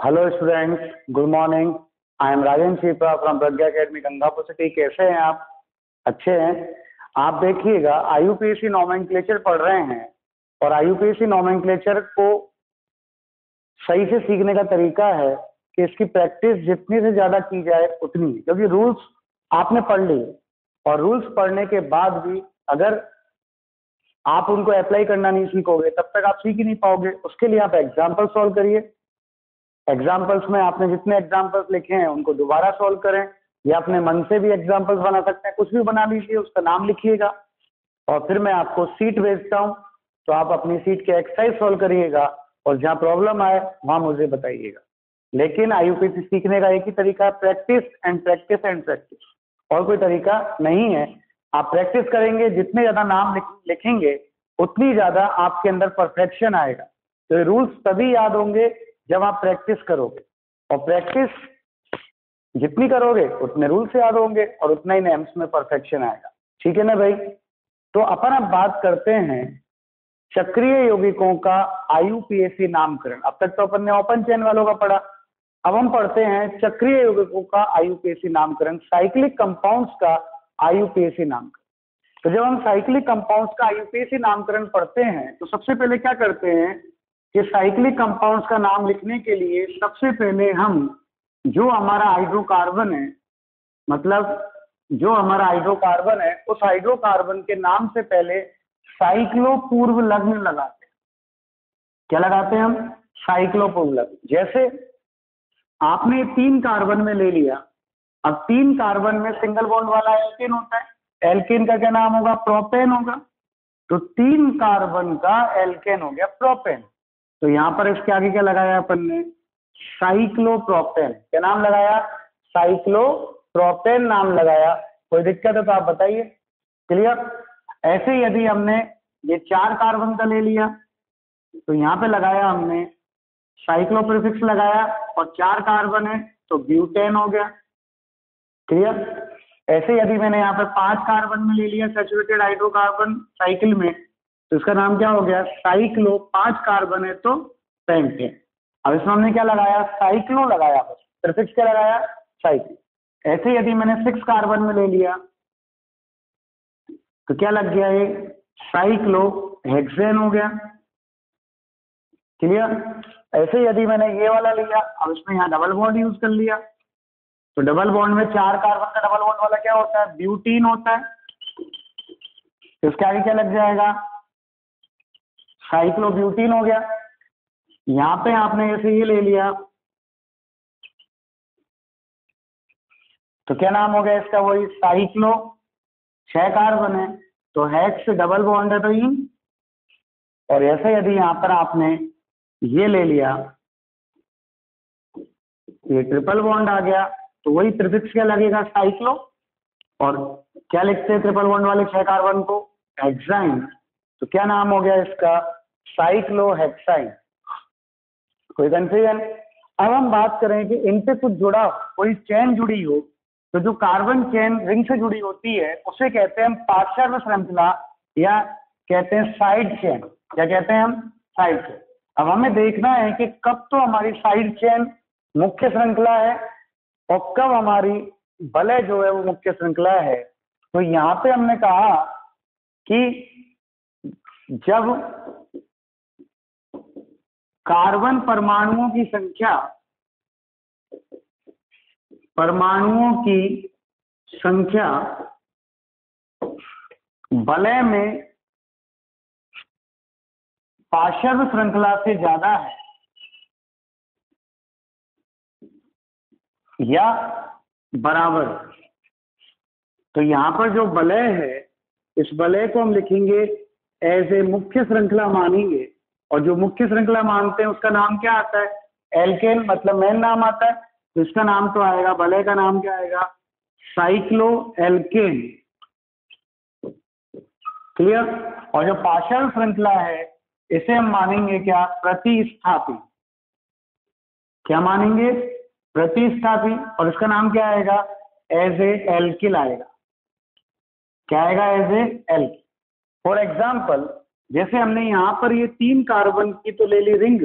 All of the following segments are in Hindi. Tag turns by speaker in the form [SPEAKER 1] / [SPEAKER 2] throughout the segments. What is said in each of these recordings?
[SPEAKER 1] Hello students, good morning. I am Rajan Shifa from Pragya academy Gangapur city. कैसे हैं आप? अच्छे हैं। आप देखिएगा, आईयूपीएसी नोमेनक्लेचर पढ़ रहे हैं और आईयूपीएसी नोमेनक्लेचर को सही से सीखने का तरीका है कि इसकी प्रैक्टिस जितनी से ज्यादा की जाए उतनी, क्योंकि रूल्स आपने पढ़ लिए और रूल्स पढ़ने के बाद भी अगर आप उनको अप्लाई करना नहीं सीखोगे तब तक आप सीख ही नहीं पाओगे। उसके लिए आप एग्जाम्पल सॉल्व करिए। एग्जाम्पल्स में आपने जितने एग्जाम्पल्स लिखे हैं उनको दोबारा सॉल्व करें, या अपने मन से भी एग्जाम्पल्स बना सकते हैं। कुछ भी बना लीजिए, उसका नाम लिखिएगा और फिर मैं आपको सीट भेजता हूँ, तो आप अपनी सीट के एक्सरसाइज सॉल्व करिएगा और जहाँ प्रॉब्लम आए वहां मुझे बताइएगा। लेकिन आईयूपीएसी सीखने का एक ही तरीका है, practice and practice and practice, और कोई तरीका नहीं है। आप प्रैक्टिस करेंगे, जितने ज्यादा नाम लिखेंगे उतनी ज्यादा आपके अंदर परफेक्शन आएगा। तो ये रूल्स तभी याद होंगे जब आप प्रैक्टिस करोगे, और प्रैक्टिस जितनी करोगे उतने रूल्स याद होंगे और उतना ही नेम्स में परफेक्शन आएगा। ठीक है ना भाई? तो अपन अब बात करते हैं चक्रीय यौगिकों का आईयूपीएसी नामकरण। अब तक तो अपन ने ओपन चेन वालों का पढ़ा, अब हम पढ़ते हैं चक्रीय यौगिकों का आईयूपीएसी नामकरण, साइक्लिक कंपाउंड्स का आईयूपीएसी नामकरण। तो जब हम साइक्लिक कंपाउंड्स का आईयूपीएसी नामकरण पढ़ते हैं तो सबसे पहले क्या करते हैं कि साइक्लिक कंपाउंड्स का नाम लिखने के लिए सबसे पहले हम जो हमारा हाइड्रोकार्बन है, मतलब जो हमारा हाइड्रोकार्बन है, उस हाइड्रोकार्बन के नाम से पहले साइक्लो पूर्व लग्न लगाते हैं। क्या लगाते हैं हम? साइक्लो पूर्व लग्न। जैसे आपने 3 कार्बन में ले लिया, अब 3 कार्बन में सिंगल बॉन्ड वाला एल्केन होता है, एल्केन का क्या नाम होगा? प्रोपेन होगा। तो 3 कार्बन का एल्केन हो गया प्रोपेन। तो यहां पर इसके आगे क्या लगाया अपन ने? साइक्लोप्रोपेन। क्या नाम लगाया? साइक्लोप्रोपेन नाम लगाया। कोई दिक्कत है तो आप बताइए। क्लियर? ऐसे यदि हमने ये 4 कार्बन का ले लिया तो यहाँ पे लगाया हमने साइक्लो प्रीफिक्स लगाया, और 4 कार्बन है तो ब्यूटेन हो गया। क्लियर? ऐसे यदि मैंने यहाँ पे 5 कार्बन में ले लिया सैचुरेटेड हाइड्रोकार्बन साइकिल में, तो इसका नाम क्या हो गया? साइक्लो। 5 कार्बन है तो पेंटेन। अब इसमें हमने क्या लगाया? साइक्लो लगाया, बस प्रीफिक्स क्या लगाया? साइक्लो। ऐसे यदि मैंने 6 कार्बन में ले लिया तो क्या लग गया? ये साइक्लो हेक्सेन हो गया। क्लियर? ऐसे यदि मैंने ये वाला लिया, अब इसमें यहाँ डबल बॉन्ड यूज कर लिया, तो डबल बॉन्ड में 4 कार्बन का डबल बॉन्ड वाला क्या होता है? ब्यूटीन होता है। तो इसके आगे क्या लग जाएगा? साइक्लोब्यूटीन हो गया। यहाँ पे आपने जैसे ये ले लिया तो क्या नाम हो गया इसका? वही साइक्लो। 6 कार्बन है तो हेक्स डबल बॉन्ड है तो इन। और ऐसे यदि यहाँ पर आपने ये ले लिया, ये ट्रिपल बॉन्ड आ गया, तो वही प्रीफिक्स क्या लगेगा? साइक्लो। और क्या लिखते हैं ट्रिपल बॉन्ड वाले 6 कार्बन को? हेक्साइन। तो क्या नाम हो गया इसका? साइक्लोहेक्साइन। कोई कंफ्यूजन? अब हम बात करें कि इनसे कुछ जुड़ा हो, कोई चेन जुड़ी हो, तो जो कार्बन चेन रिंग से जुड़ी होती है उसे कहते हैं हम पार्श्व श्रृंखला, या कहते हैं साइड चेन। क्या कहते हैं हम? Side chain. अब हमें देखना है कि कब तो हमारी साइड चेन मुख्य श्रृंखला है और कब हमारी वलय जो है वो मुख्य श्रृंखला है। तो यहाँ पे हमने कहा कि जब कार्बन परमाणुओं की संख्या वलय में पार्श्व श्रृंखला से ज्यादा है या बराबर, तो यहाँ पर जो वलय है इस वलय को हम लिखेंगे एज ए मुख्य श्रृंखला मानेंगे, और जो मुख्य श्रृंखला मानते हैं उसका नाम क्या आता है? एल्केन, मतलब मेन नाम आता है। तो इसका नाम तो आएगा, वलय का नाम क्या आएगा? Cycloalkane. क्लियर? और जो पार्श्व श्रृंखला है इसे हम मानेंगे क्या? प्रतिस्थापी। क्या मानेंगे? प्रतिस्थापी। और इसका नाम क्या आएगा? एज ए एल्किल आएगा। क्या आएगा? As a alkyl. For example, जैसे हमने यहाँ पर ये 3 कार्बन की तो ले ली रिंग,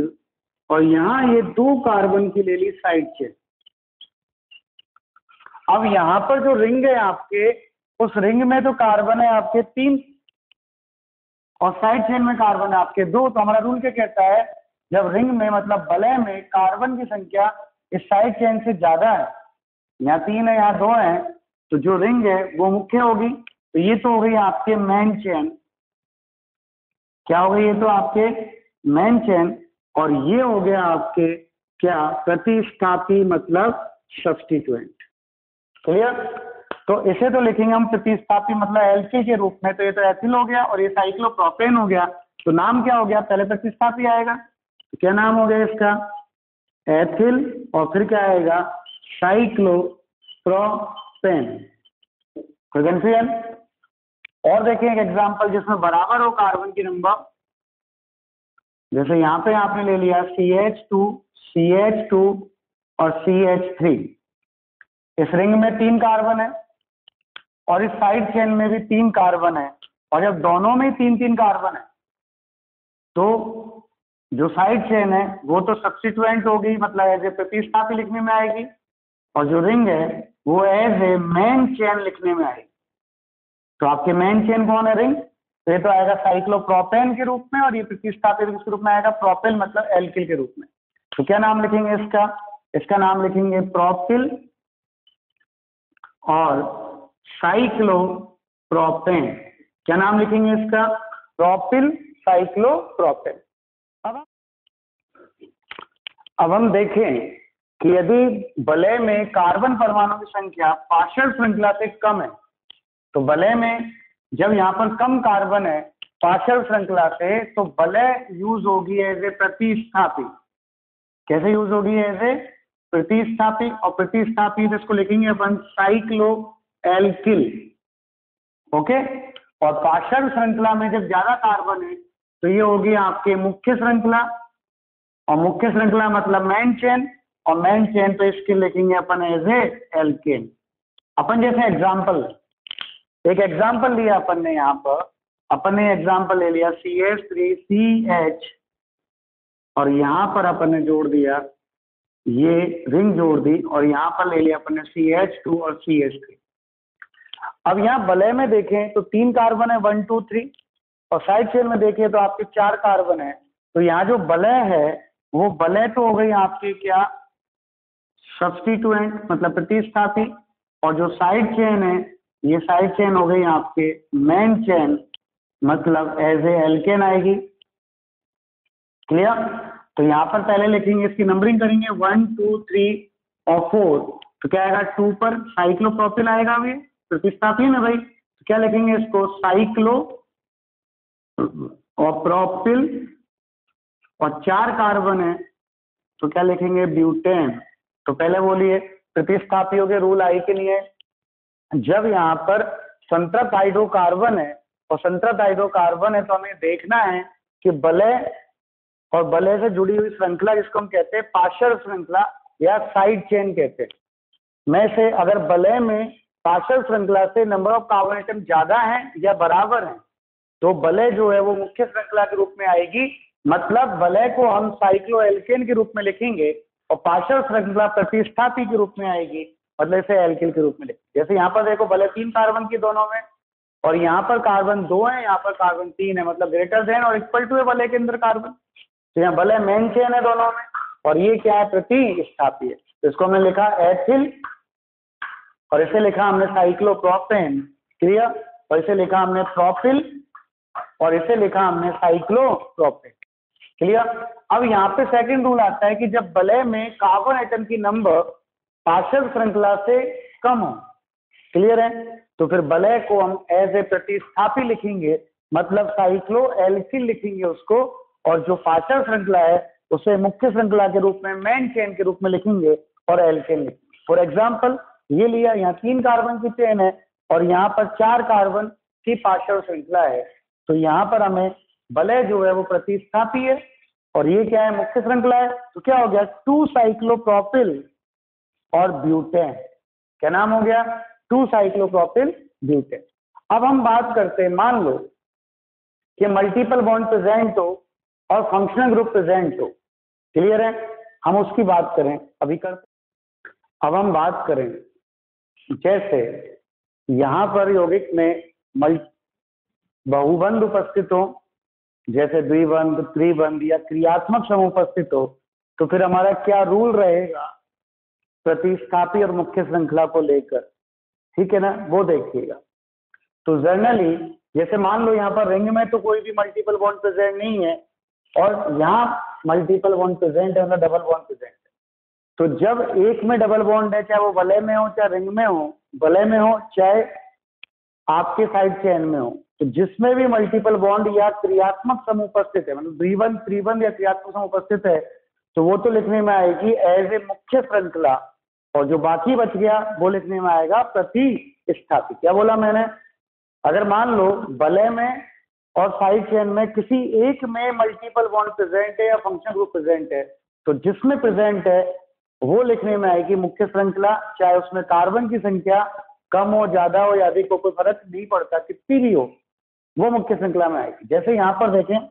[SPEAKER 1] और यहाँ ये 2 कार्बन की ले ली साइड चेन। अब यहाँ पर जो रिंग है आपके, उस रिंग में तो कार्बन है आपके 3 और साइड चेन में कार्बन है आपके 2। तो हमारा रूल क्या कहता है, जब रिंग में मतलब वलय में कार्बन की संख्या इस साइड चेन से ज्यादा है, यहाँ 3 है यहाँ 2 है, तो जो रिंग है वो मुख्य होगी। तो ये तो हो गई आपके मेन चेन। क्या हो गई, ये तो आपके मेन चेन। और ये हो गया आपके क्या, प्रतिस्थापी मतलब सब्स्टिट्यूएंट। क्लियर। तो इसे तो लिखेंगे हम प्रतिस्थापी मतलब एल्किल के रूप में। तो ये तो एथिल हो गया और ये साइक्लोप्रोपेन हो गया। तो नाम क्या हो गया, पहले प्रतिस्थापी आएगा, तो क्या नाम हो गया इसका, एथिल, और फिर क्या आएगा, साइक्लोप्रोपेन। कोई कंफ्यूजन? और देखिए एक एग्जांपल जिसमें बराबर हो कार्बन की नंबर, जैसे यहाँ पे आपने ले लिया CH2 CH2 और CH3। इस रिंग में 3 कार्बन है और इस साइड चेन में भी 3 कार्बन है, और जब दोनों में 3-3 कार्बन है तो जो साइड चेन है वो तो सब्स्टिट्यूएंट होगी, मतलब एज ए प्रतिस्थापी लिखने में आएगी, और जो रिंग है वो एज ए मेन चेन लिखने में आएगी। तो आपके मेन चेन कौन है, रिंग, तो ये तो आएगा साइक्लोप्रोपेन के रूप में, और ये प्रतिस्थापी किस रूप में आएगा, प्रोपिल मतलब एल्किल के रूप में। तो क्या नाम लिखेंगे इसका, इसका नाम लिखेंगे प्रोपिल और साइक्लोप्रोपेन। क्या नाम लिखेंगे इसका, प्रोपिल साइक्लोप्रोपेन। अब हम देखें कि यदि वलय में कार्बन परमाणु की संख्या पार्शियल श्रृंखला से कम है, तो वलय में जब यहाँ पर कम कार्बन है पार्शियल श्रृंखला से, तो वलय यूज होगी एज ए प्रतिस्थापी। कैसे यूज होगी, एज ए प्रतिस्थापी। और प्रतिस्थापी इसको लिखेंगे अपन साइक्लो एल्किल। ओके। और पार्शियल श्रृंखला में जब ज्यादा कार्बन है तो ये होगी आपके मुख्य श्रृंखला, और मुख्य श्रृंखला मतलब मेन चेन, और मेन चेन तो इसके लिखेंगे अपन एज ए एल्केन। अपन जैसे एग्जांपल, एक एग्जांपल लिया अपन ने, यहाँ पर अपन ने एग्जांपल ले लिया CH3CH, और यहाँ पर अपन ने जोड़ दिया, ये रिंग जोड़ दी, और यहाँ पर ले लिया अपन ने CH2 और CH3। अब यहाँ वलय में देखें तो 3 कार्बन है 1 2 3, और साइड चेन में देखें तो आपके 4 कार्बन है। तो यहाँ जो वलय है वो वलय तो हो गई आपकी क्या, सब्स्टिट्यूएंट मतलब प्रतिस्थापी, और जो साइड चेन है ये साइड चेन हो गई आपके मेन चेन मतलब एज ए एल्केन आएगी। क्लियर। तो यहाँ पर पहले लिखेंगे, इसकी नंबरिंग करेंगे 1 2 3 और 4। तो क्या आएगा, 2 पर साइक्लोप्रोपिल आएगा, ये प्रतिस्थापी है ना भाई। तो क्या लिखेंगे इसको, साइक्लो और प्रोपिल, और 4 कार्बन है तो क्या लिखेंगे, ब्यूटेन। तो पहले बोलिए प्रतिस्थापियों के रूल आई के लिए, जब यहाँ पर संतृप्त हाइड्रोकार्बन है और संतृप्त हाइड्रोकार्बन है तो हमें देखना है कि वलय और वलय से जुड़ी हुई श्रृंखला जिसको हम कहते हैं पार्शियल श्रृंखला या साइड चेन कहते हैं, में से अगर वलय में पार्शियल श्रृंखला से नंबर ऑफ कार्बन एटम ज्यादा है या बराबर है तो वलय जो है वो मुख्य श्रृंखला के रूप में आएगी। मतलब वलय को हम साइक्लोएल्केन के रूप में लिखेंगे और पार्शियल श्रृंखला प्रतिस्थापी के रूप में आएगी, मतलब इसे एल्किल के रूप में लिखेंगे। जैसे यहाँ पर देखो वलय 3 कार्बन की दोनों में, और यहाँ पर कार्बन 2 है, यहाँ पर कार्बन 3 है, मतलब ग्रेटर देन और इक्वल टू है वलय के अंदर कार्बन। तो यहाँ वलय मेन चेन है दोनों में, और ये क्या है, प्रतिस्थापी है। तो इसको हमने लिखा एथिल, और इसे लिखा हमने साइक्लोप्रोपेन। क्लियर। और इसे लिखा हमने प्रोपिल, और इसे लिखा हमने साइक्लोप्रोपेन। क्लियर। अब यहाँ पे सेकंड रूल आता है कि जब वलय में कार्बन एटम की नंबर पार्शियल श्रृंखला से कम हो। क्लियर है। तो फिर वलय को हम एज ए प्रतिस्थापी लिखेंगे, मतलब साइक्लो एल्किल लिखेंगे उसको, और जो पार्शियल श्रृंखला है उसे मुख्य श्रृंखला के रूप में मेन चेन के रूप में लिखेंगे और एल्केन लिखेंगे। फॉर एग्जाम्पल ये लिया, यहाँ 3 कार्बन की चेन है और यहाँ पर 4 कार्बन की पार्शियल श्रृंखला है, तो यहाँ पर हमें वलय जो है वो प्रतिस्थापी है और ये क्या है, मुख्य श्रृंखला है। तो क्या हो गया, 2 साइक्लोप्रोपिल और ब्यूटेन। क्या नाम हो गया, 2 साइक्लोप्रोपिल ब्यूटेन। अब हम बात करते हैं, मान लो कि मल्टीपल बॉन्ड प्रेजेंट हो और फंक्शनल ग्रुप प्रेजेंट हो, क्लियर है? हम उसकी बात करें अभी करते। अब हम बात करें जैसे यहाँ पर यौगिक में बहुबंध उपस्थित हो, जैसे द्विबंध, त्रिबंध या क्रियात्मक समूह उपस्थित हो, तो फिर हमारा क्या रूल रहेगा प्रतिस्थापी और मुख्य श्रृंखला को लेकर, ठीक है ना, वो देखिएगा। तो जनरली जैसे मान लो यहाँ पर रिंग में तो कोई भी मल्टीपल बॉन्ड प्रेजेंट नहीं है और यहाँ मल्टीपल बॉन्ड प्रेजेंट है, मतलब डबल बॉन्ड प्रेजेंट है। तो जब एक में डबल बॉन्ड है, चाहे वो वलय में हो चाहे रिंग में हो, वलय में हो चाहे आपके साइड चेन में हो, तो जिसमें भी मल्टीपल बॉन्ड या क्रियात्मक समूह उपस्थित है, मतलब द्विबंध, त्रिबंध या क्रियात्मक समूह उपस्थित है, तो वो तो लिखने में आएगी एज ए मुख्य श्रृंखला, और जो बाकी बच गया वो लिखने में आएगा प्रतिस्थापी। क्या बोला मैंने? अगर मान लो वलय में और साइड चेन में किसी एक में मल्टीपल बॉन्ड प्रेजेंट है या फंक्शन ग्रुप प्रेजेंट है, तो जिसमें प्रेजेंट है वो लिखने में आएगी मुख्य श्रृंखला, चाहे उसमें कार्बन की संख्या कम हो, ज्यादा हो या अधिक हो, कोई फर्क नहीं पड़ता, कितनी भी हो, वो मुख्य श्रृंखला में आएगी। जैसे यहाँ पर देखें,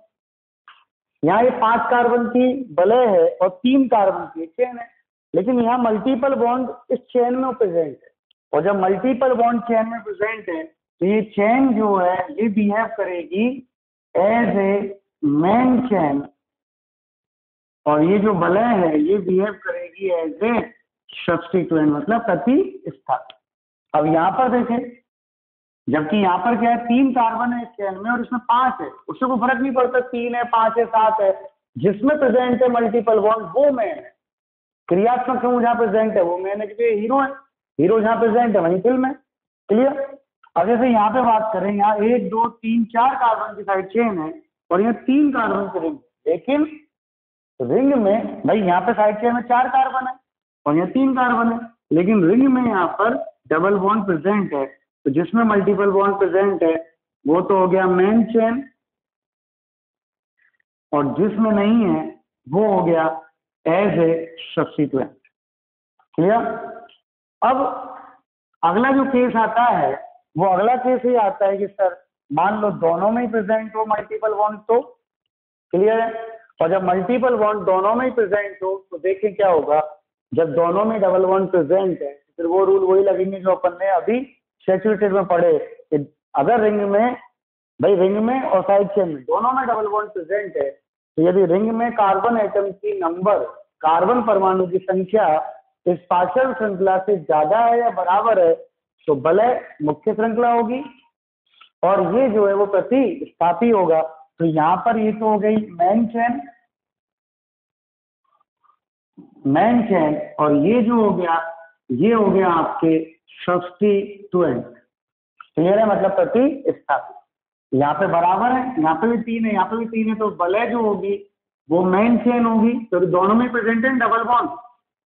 [SPEAKER 1] यहाँ ये 5 कार्बन की वलय है और 3 कार्बन की चेन है, लेकिन यहाँ मल्टीपल बॉन्ड इस चेन में प्रेजेंट है, और जब मल्टीपल बॉन्ड चेन में प्रेजेंट है तो ये चेन जो है ये बिहेव करेगी एज ए मेन चेन, और ये जो वलय है ये बिहेव करेगी एज ए सब्स्टिट्यूएंट, मतलब प्रतिस्थापी। अब यहाँ पर देखें, जबकि यहाँ पर क्या है, 3 कार्बन है इस चेन में और इसमें 5 है, उससे कोई फर्क नहीं पड़ता 3 है 5 है 7 है, जिसमें प्रेजेंट है मल्टीपल बॉन्ड वो मेन है। क्रियात्मक समूह जहाँ प्रेजेंट है वो मेन है, क्योंकि हीरो है, हीरो जहाँ प्रेजेंट है वहीं फिल्म है। क्लियर? अब जैसे यहाँ पे बात करें, यहाँ 1 2 3 4 कार्बन की साइड चेन है और यहाँ 3 कार्बन की रिंग, लेकिन रिंग में भाई यहाँ पे साइड चेन में 4 कार्बन है और यहाँ 3 कार्बन है, लेकिन रिंग में यहाँ पर डबल बॉन्ड प्रेजेंट है, तो जिसमें मल्टीपल बॉन्ड प्रेजेंट है वो तो हो गया मेन चेन, और जिसमें नहीं है वो हो गया एज ए सब्स्टिट्यूएंट। क्लियर? अब अगला जो केस आता है वो अगला केस ये आता है कि सर मान लो दोनों में ही प्रेजेंट हो मल्टीपल बॉन्ड, तो क्लियर है? और जब मल्टीपल बॉन्ड दोनों में ही प्रेजेंट हो तो देखिए क्या होगा, जब दोनों में डबल बॉन्ड प्रेजेंट है फिर वो रूल वही लगेंगे जो अपन ने अभी सैचुरेटेड में पढ़े कि अगर रिंग में, भाई रिंग में और साइड चेन में दोनों में डबल बॉन्ड प्रेजेंट है, तो यदि रिंग में कार्बन एटम की नंबर, कार्बन परमाणु की संख्या इस पार्शियल श्रृंखला से ज्यादा है या बराबर है, तो वलय मुख्य श्रृंखला होगी और ये जो है वो प्रतिस्थापी होगा। तो यहाँ पर ये तो हो गई मेन चेन, मेन चेन, और ये जो हो गया ये हो गया आपके सब्स्टिट्यूएंट। क्लियर है? मतलब प्रतिस्थापी। यहाँ पे बराबर है, यहाँ पे भी 3 है, यहाँ पे भी 3 है, तो वलय जो होगी वो मेन चेन होगी, तो दोनों में प्रेजेंट है डबल बॉन्ड,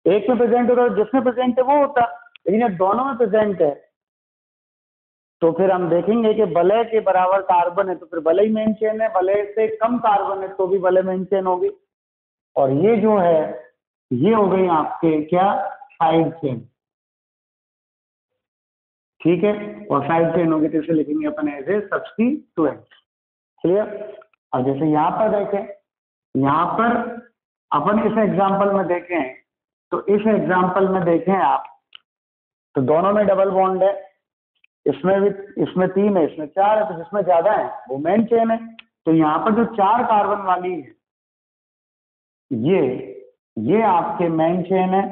[SPEAKER 1] एक में प्रेजेंट होता है जिसमें प्रेजेंट है वो होता, लेकिन अब दोनों में प्रेजेंट है तो फिर हम देखेंगे कि वलय के बराबर कार्बन है तो फिर वलय मेन चेन है, वलय से कम कार्बन है तो भी वलय मेन चेन होगी, और ये जो है ये हो गई आपके क्या, साइड चेन। ठीक है? और साइड चेन होगी तो इसे लिखेंगे अपन एज ए सब्स्टिट्यूएंट। क्लियर? अब जैसे यहाँ पर देखें, यहाँ पर अपन इस एग्जाम्पल में देखें, तो इस एग्जाम्पल में देखें आप, तो दोनों में डबल बॉन्ड है, इसमें भी, इसमें 3 है इसमें 4 है, तो जिसमें ज्यादा है वो मेन चेन है। तो यहाँ पर जो 4 कार्बन वाली है ये आपके मेन चेन है,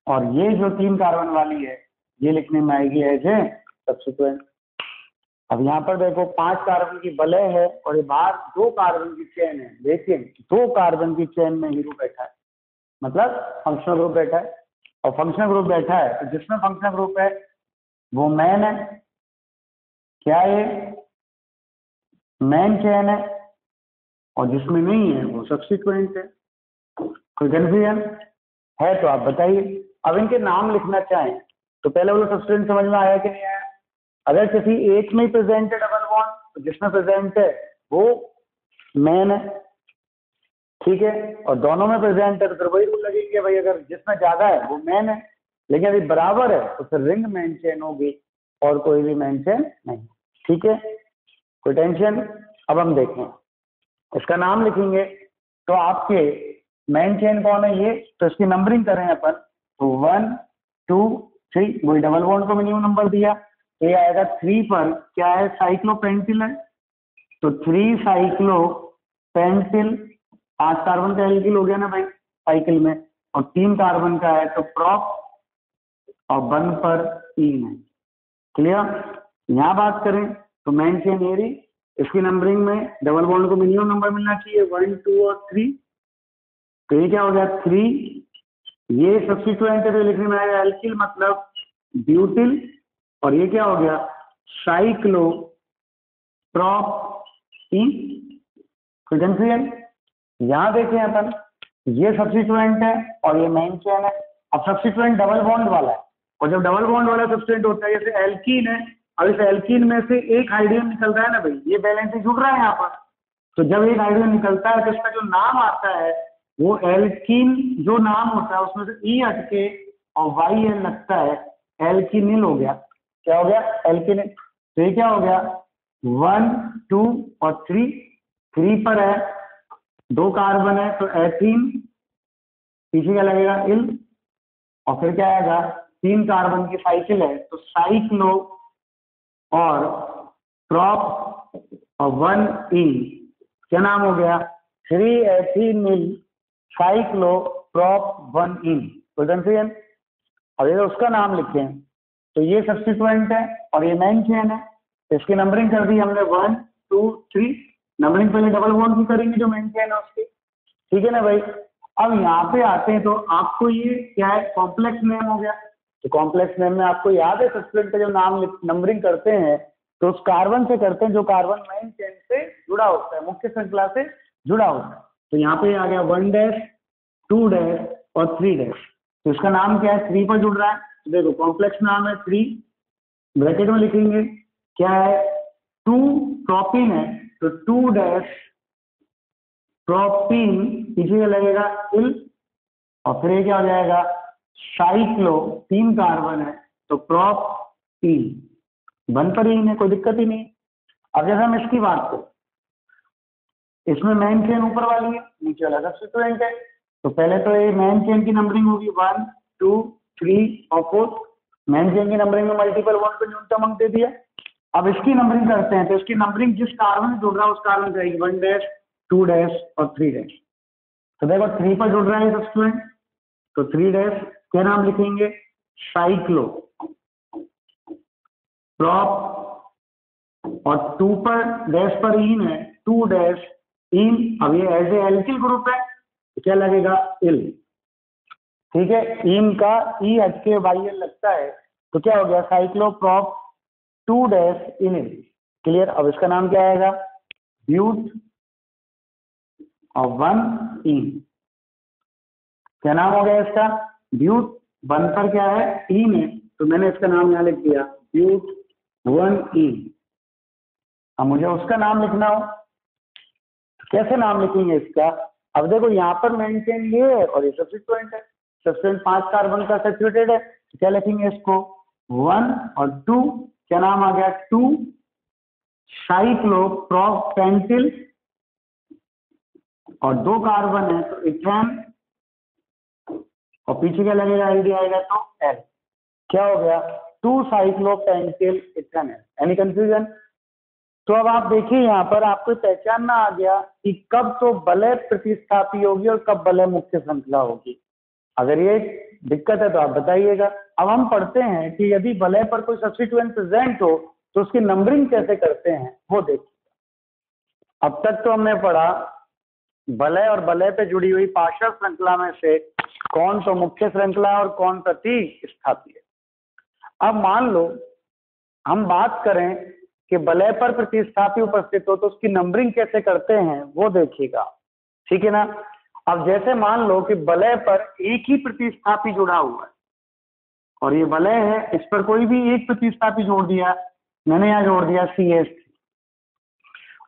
[SPEAKER 1] और ये जो 3 कार्बन वाली है ये लिखने में आएगी एज ए सब्स्टिट्यूएंट। अब यहाँ पर देखो 5 कार्बन की वलय है और ये बाहर 2 कार्बन की चेन है, लेकिन 2 कार्बन की चेन में हीरो बैठा है, मतलब फंक्शनल ग्रुप बैठा है, और फंक्शनल ग्रुप बैठा है तो जिसमें फंक्शनल ग्रुप है वो मेन है। क्या ये मेन चेन है, और जिसमें नहीं है वो सब्स्टिट्यूएंट है। कोई कंफ्यूजन है तो आप बताइए। अब इनके नाम लिखना चाहें तो पहले वो सब्स्टिट्यूएंट समझ में आया कि नहीं आया? अगर किसी एक में प्रेजेंट है डबल बॉन्ड तो जिसमें प्रेजेंट है वो मेन है, ठीक है, और दोनों में प्रेजेंट है तो फिर वही रूल लगेंगे भाई, अगर जिसमें ज्यादा है वो मेन है, लेकिन यदि बराबर है तो फिर रिंग मेन चेन होगी और कोई भी मेन चेन नहीं। ठीक है? कोई टेंशन? अब हम देखें, इसका नाम लिखेंगे। तो आपके मेन चेन कौन है ये, तो इसकी नंबरिंग करें अपन, तो 1 2 3, वही डबल बॉन्ड को मिनिमम नंबर दिया, तो ये आएगा 3 पर क्या है, साइक्लोपेंटिल है, तो 3 साइक्लोपेंटिल, 5 कार्बन का एल्किल हो गया ना भाई साइकिल में, और 3 कार्बन का है तो प्रॉप, और 1 पर 3 है। क्लियर। यहाँ बात करें तो मेन चेन एरी, इसकी नंबरिंग में डबल बॉन्ड को मिनिमम नंबर मिलना चाहिए 1 2 और 3, तो ये क्या हो गया 3, ये सब्स्टिट्यूएंट है तो लिखने में आएगा एल्किल मतलब ब्यूटिल, और ये क्या हो गया साइक्लो प्रोपीन। कोई कंफ्यूजन। यहाँ देखें अपन, ये सब्स्टिट्यूएंट है और ये मेन चेन है। अब सब्स्टिट्यूएंट डबल बॉन्ड वाला है, और जब डबल बॉन्ड वाला सब्स्टिट्यूएंट होता है, जैसे एल्कीन है, अब इस एल्कीन में से एक हाइड्रोजन निकल रहा है ना भाई, ये बैलेंस जुड़ रहा है यहाँ पर, तो जब एक हाइड्रोजन निकलता है तो इसका जो नाम आता है वो एल्कीन जो नाम होता है उसमें से ई हटके और वाई एल लगता है, एल्कीनिल हो गया। क्या हो गया एल्कीनिल। तो ये क्या हो गया 1 2 और 3, 3 पर है 2 कार्बन है तो एथीन, पीछे क्या लगेगा इल, और फिर क्या आएगा 3 कार्बन की साइकिल है तो साइक्लो और प्रॉप और 1 इन, क्या नाम हो गया 3 एथीनिल साइक्लो प्रॉप 1 इन। कोई कंफ्यूजन। अब ये उसका नाम लिखे हैं, तो ये सब्स्टिट्यूएंट है और ये मेन चेन है, तो इसकी नंबरिंग कर दी हमने 1 2 3, नंबरिंग पहले डबल बॉन्ड की करेंगे जो मेन चेन है उसकी, ठीक है ना भाई। अब यहाँ पे आते हैं तो आपको ये क्या है कॉम्प्लेक्स नेम हो गया, तो कॉम्प्लेक्स नेम में आपको याद है सब्स्टिट्यूएंट का जो नाम नंबरिंग करते हैं तो उस कार्बन से करते हैं जो कार्बन मेन चेन से जुड़ा होता है, मुख्य श्रृंखला से जुड़ा होता है। तो यहाँ पे आ गया 1 डैश 2 डैश और 3 डैश, तो इसका नाम क्या है 3 पर जुड़ रहा है, तो देखो कॉम्प्लेक्स नाम है 3, ब्रैकेट में लिखेंगे क्या है 2 प्रोपीन है तो 2 डैश प्रोपीन, पीछे क्या लगेगा इल, और फिर ये क्या हो जाएगा साइक्लो, 3 कार्बन है तो प्रोपीन, 1 पर ही है, कोई दिक्कत ही नहीं। अब जैसे हम इसकी बात करें, इसमें मेन चेन ऊपर वाली है, नीचे वाला सब्स्टिट्यूएंट है, तो पहले तो ये मेन चेन की नंबरिंग होगी 1 2 3 और 4, मेन चेन की नंबरिंग में मल्टीपल बॉन्ड को न्यूनतम अंक दे दिया। अब इसकी नंबरिंग करते हैं तो इसकी नंबरिंग जिस कार्बन से जुड़ रहा है उस कार्बन से 1 डैश 2 डैश और 3 डैश, तो देखो 3 पर जुड़ रहा है सब्स्टिट्यूएंट तो 3 डैश, क्या नाम लिखेंगे साइक्लो प्रॉप, और 2 पर डैश पर इन है 2 डैश इन, अब ये एज ए एल्किल ग्रुप है तो क्या लगेगा इल, ठीक है, इन का ई हटके वाई एल लगता है तो क्या हो गया साइक्लोप्रॉप 2 डैश इनिल। क्लियर। अब इसका नाम क्या आएगा ब्यूट और 1 इन, क्या नाम हो गया इसका ब्यूट, 1 पर क्या है इन है तो मैंने इसका नाम यहाँ लिख दिया ब्यूट 1 इन। अब मुझे उसका नाम लिखना हो तो कैसे नाम लिखेंगे इसका, अब देखो यहाँ पर मेन चेन ये है और ये सब्स्टिट्यूएंट है, सब्स्टिट्यूएंट 5 कार्बन का सैचुरेटेड है तो क्या लिखेंगे इसको 1 और 2, क्या नाम आ गया 2 साइक्लोप्रोपेंटिल, और 2 कार्बन है तो इथेन, और पीछे क्या लगेगा आईडी आएगा तो एल, क्या हो गया 2 साइक्लोपेंटिल इथेनॉल। Any confusion. तो अब आप देखिए यहाँ पर आपको पहचानना आ गया कि कब तो वलय प्रतिस्थापी होगी और कब वलय मुख्य श्रृंखला होगी। अगर ये दिक्कत है तो आप बताइएगा। अब हम पढ़ते हैं कि यदि वलय पर कोई सब्स्टिट्यूएंट प्रेजेंट हो तो उसकी नंबरिंग कैसे करते हैं वो देखिए। अब तक तो हमने पढ़ा वलय और वलय पे जुड़ी हुई पार्श्व श्रृंखला में से कौन तो मुख्य श्रृंखला और कौन प्रतिस्थापी है। अब मान लो हम बात करें कि वलय पर प्रतिस्थापी उपस्थित हो तो उसकी नंबरिंग कैसे करते हैं वो देखिएगा, ठीक है ना। अब जैसे मान लो कि वलय पर एक ही प्रतिस्थापी जुड़ा हुआ है और ये वलय है, इस पर कोई भी एक प्रतिस्थापी जोड़ दिया, मैंने यहाँ जोड़ दिया CH3,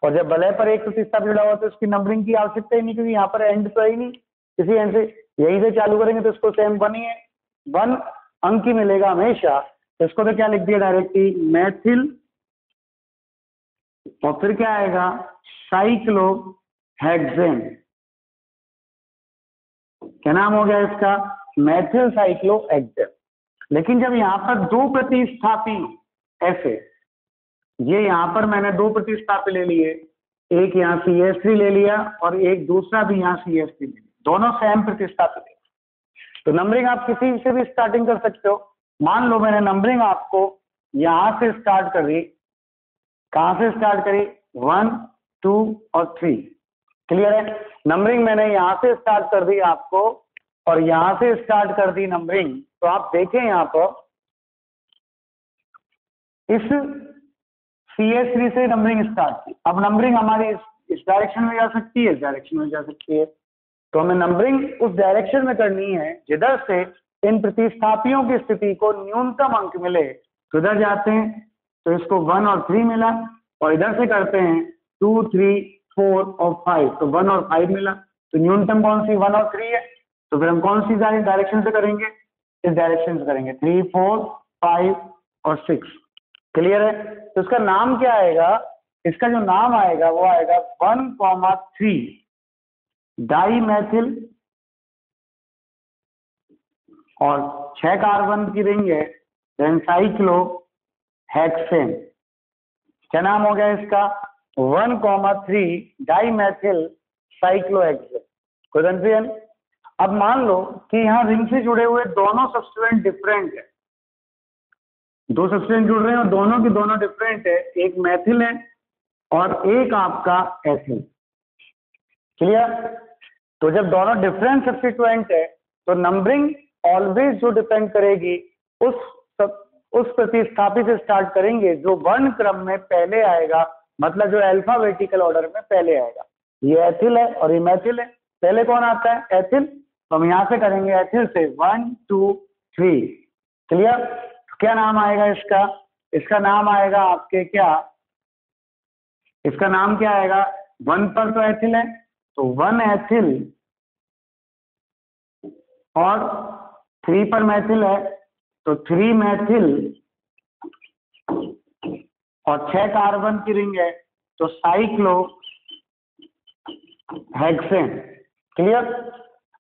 [SPEAKER 1] और जब वलय पर एक प्रतिस्थापी जुड़ा हुआ तो इसकी नंबरिंग की आवश्यकता ही नहीं क्योंकि यहाँ पर एंड तो ही नहीं, किसी एंड से यहीं से चालू करेंगे तो इसको सेम 1 ही है, 1 अंक ही मिलेगा हमेशा। तो इसको तो क्या लिख दिया डायरेक्टली मैथिल, और फिर क्या आएगा साइक्लो हेक्सेन। क्या नाम हो गया इसका? Methyl cyclohexane. लेकिन जब यहाँ पर दो प्रतिस्थापी ऐसे, ये यहाँ पर मैंने दो प्रतिस्थापी ले लिए, एक यहाँ CH3 ले लिया और एक दूसरा भी यहाँ CH3 ले लिया, दोनों सेम प्रतिस्थापी ले, तो नंबरिंग आप किसी से भी स्टार्टिंग कर सकते हो। मान लो मैंने नंबरिंग आपको यहां से स्टार्ट करी, कहां से स्टार्ट करी? 1 2 और 3। क्लियर है? नंबरिंग मैंने यहां से स्टार्ट कर दी आपको और यहां से स्टार्ट कर दी नंबरिंग। तो आप देखें यहां पर इस CH3 से नंबरिंग स्टार्ट की। अब नंबरिंग हमारी इस डायरेक्शन में जा सकती है, इस डायरेक्शन में जा सकती है, तो हमें नंबरिंग उस डायरेक्शन में करनी है जिधर से इन प्रतिस्थापियों की स्थिति को न्यूनतम अंक मिले। तो इधर जाते हैं तो इसको 1 और 3 मिला, और इधर से करते हैं 2 3 4 और 5, तो 1 और 5 मिला। तो न्यूनतम कौन सी? 1 और 3 है। तो फिर हम कौन सी डायरेक्शन से करेंगे? इस डायरेक्शन से करेंगे, 3 4 5 और 6। क्लियर है? तो इसका नाम क्या आएगा? इसका जो नाम आएगा वो आएगा 1,3 डाईमेथिल, और 6 कार्बन की रिंग है, देन साइक्लोहेक्सेन। क्या नाम हो गया इसका? 1,3 डाईमेथिल साइक्लोहेक्सेन। कोई कंफ्यूजन? अब मान लो कि यहाँ रिंग से जुड़े हुए दोनों सब्स्टिट्यूएंट डिफरेंट है, दो सब्स्टिट्यूएंट जुड़ रहे हैं और दोनों की दोनों डिफरेंट है, एक मैथिल है और एक आपका एथिल। क्लियर? तो जब दोनों डिफरेंट सब्स्टिट्यूएंट है तो नंबरिंग ऑलवेज जो डिपेंड करेगी उस प्रतिस्थापी से स्टार्ट करेंगे जो वर्ण क्रम में पहले आएगा, मतलब जो अल्फाबेटिकल ऑर्डर में पहले आएगा। ये एथिल है और ये मैथिल है, पहले कौन आता है? एथिल। तो हम यहां से करेंगे एथिल से 1 2 3। क्लियर? क्या नाम आएगा इसका? इसका नाम आएगा आपके क्या? इसका नाम क्या आएगा? 1 पर तो एथिल है तो 1 एथिल, और 3 पर मैथिल है तो 3 मैथिल, और 6 कार्बन की रिंग है तो साइक्लोहेक्सेन। क्लियर?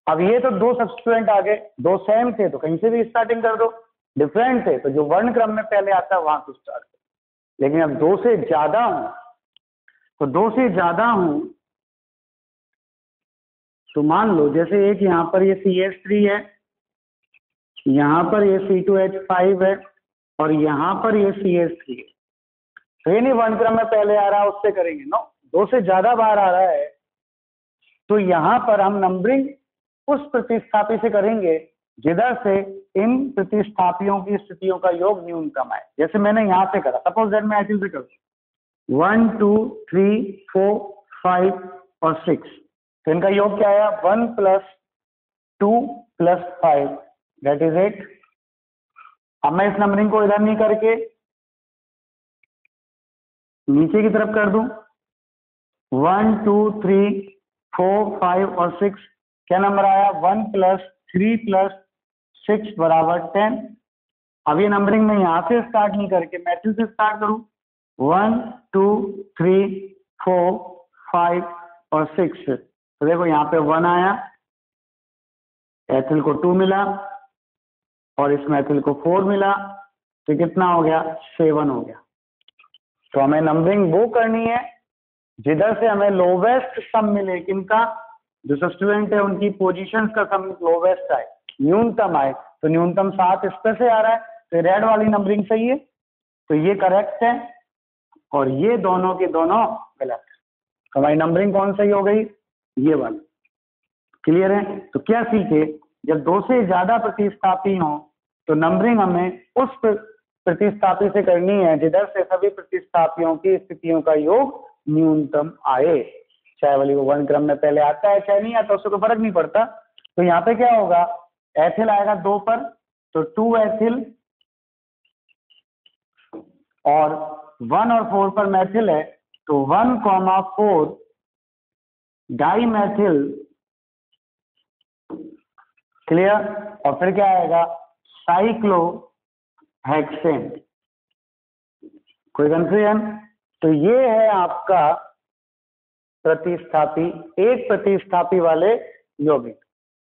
[SPEAKER 1] अब ये तो दो सब्स्टिट्यूएंट आ गए, दो सेम थे तो कहीं से भी स्टार्टिंग कर दो, डिफरेंट थे तो जो वर्ण क्रम में पहले आता है वहां से स्टार्ट करो। लेकिन अब दो से ज्यादा हूं तो दो से ज्यादा हूं तो मान लो जैसे एक यहाँ पर ये CH3 है, यहाँ पर ये C2H5 है और यहाँ पर ये CH3 है। तो ये नहीं वर्ण क्रम में पहले आ रहा है उससे करेंगे, नो, दो से ज्यादा बार आ रहा है तो यहाँ पर हम नंबरिंग उस प्रतिस्थापी से करेंगे जिधर से इन प्रतिस्थापियों की स्थितियों का योग न्यूनतम आए। जैसे मैंने यहाँ से करा, सपोज दैट मैं एथिल से करूँ 1 2 3 4 5 और 6, तो इनका योग क्या आया? 1 + 2 + 5 दैट इज 8। अब मैं इस नंबरिंग को इधर नहीं करके नीचे की तरफ कर दूं, 1 2 3 4 5 और 6, क्या नंबर आया? 1 + 3 + 6 = 10। अब ये नंबरिंग में यहां से स्टार्ट नहीं करके मैथिल से स्टार्ट करूं, 1 2 3 4 5 और 6, तो देखो यहाँ पे 1 आया, एथिल को 2 मिला और इस मैथिल को 4 मिला, तो कितना हो गया? 7 हो गया। तो हमें नंबरिंग वो करनी है जिधर से हमें लोवेस्ट सम मिले, किनका? जो सब्स्टिट्यूएंट है उनकी पोजीशंस का सम लोवेस्ट आए, न्यूनतम आए। तो न्यूनतम 7 इस पे से आ रहा है, तो रेड वाली नंबरिंग सही है, तो ये करेक्ट है और ये दोनों के दोनों गलत है। तो हमारी नंबरिंग कौन सही हो गई? ये वाली। क्लियर है? तो क्या सीखे? जब दो से ज्यादा प्रतिस्थापी हो तो नंबरिंग हमें उस प्रतिस्थापी से करनी है जिधर से सभी प्रतिस्थापियों की स्थितियों का योग न्यूनतम आए, चाहे वाली वो वर्ण क्रम में पहले आता है चाहे नहीं आता, उससे कोई फर्क नहीं पड़ता। तो यहाँ पे क्या होगा? एथिल आएगा 2 पर तो 2 एथिल, और 1 और 4 पर मैथिल है तो 1, 4 डाईमेथिल। क्लियर? और फिर क्या आएगा? साइक्लोहेक्सेन। कोई कंफ्यूजन? तो ये है आपका प्रतिस्थापी, एक प्रतिस्थापी वाले यौगिक।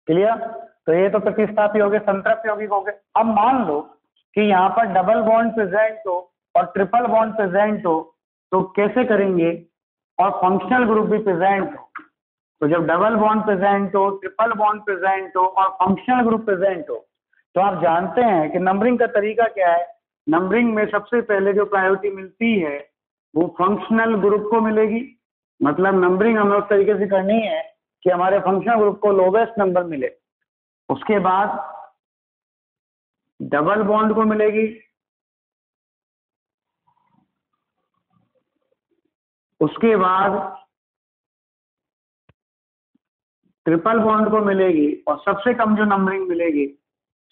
[SPEAKER 1] क्लियर? तो ये तो प्रतिस्थापी हो गए, संतृप्त यौगिक हो गए। अब मान लो कि यहाँ पर डबल बॉन्ड प्रेजेंट हो और ट्रिपल बॉन्ड प्रेजेंट हो, तो कैसे करेंगे? और फंक्शनल ग्रुप भी प्रेजेंट हो। तो जब डबल बॉन्ड प्रेजेंट हो, ट्रिपल बॉन्ड प्रेजेंट हो और फंक्शनल ग्रुप प्रेजेंट हो, तो आप जानते हैं कि नंबरिंग का तरीका क्या है। नंबरिंग में सबसे पहले जो प्रायोरिटी मिलती है वो फंक्शनल ग्रुप को मिलेगी। मतलब नंबरिंग हमें उस तरीके से करनी है कि हमारे फंक्शनल ग्रुप को लोवेस्ट नंबर मिले। उसके बाद डबल बॉन्ड को मिलेगी, उसके बाद ट्रिपल बॉन्ड को मिलेगी और सबसे कम जो नंबरिंग मिलेगी,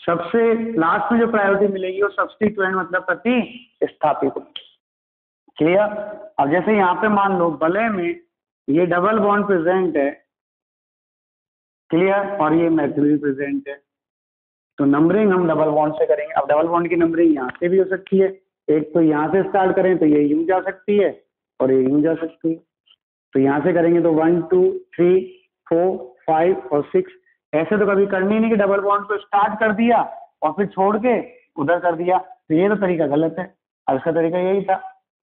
[SPEAKER 1] सबसे लास्ट में जो प्रायोरिटी मिलेगी वो सब्स्टिट्यूएंट मतलब प्रतिस्थापी को। क्लियर? अब जैसे यहाँ पे मान लो भले में ये डबल बॉन्ड प्रेजेंट है, क्लियर, और ये मेथिल भी प्रेजेंट है, तो नंबरिंग हम डबल बॉन्ड से करेंगे। अब डबल बॉन्ड की नंबरिंग यहाँ से भी हो सकती है, एक तो यहाँ से स्टार्ट करें तो ये यूं जा सकती है और ये यूं जा सकती है। तो यहाँ से करेंगे तो 1 2 3 4 5 और 6। ऐसे तो कभी करनी नहीं कि डबल बॉन्ड को स्टार्ट कर दिया और फिर छोड़ के उधर कर दिया, तो ये तो तरीका गलत है। अब इसका तरीका यही था,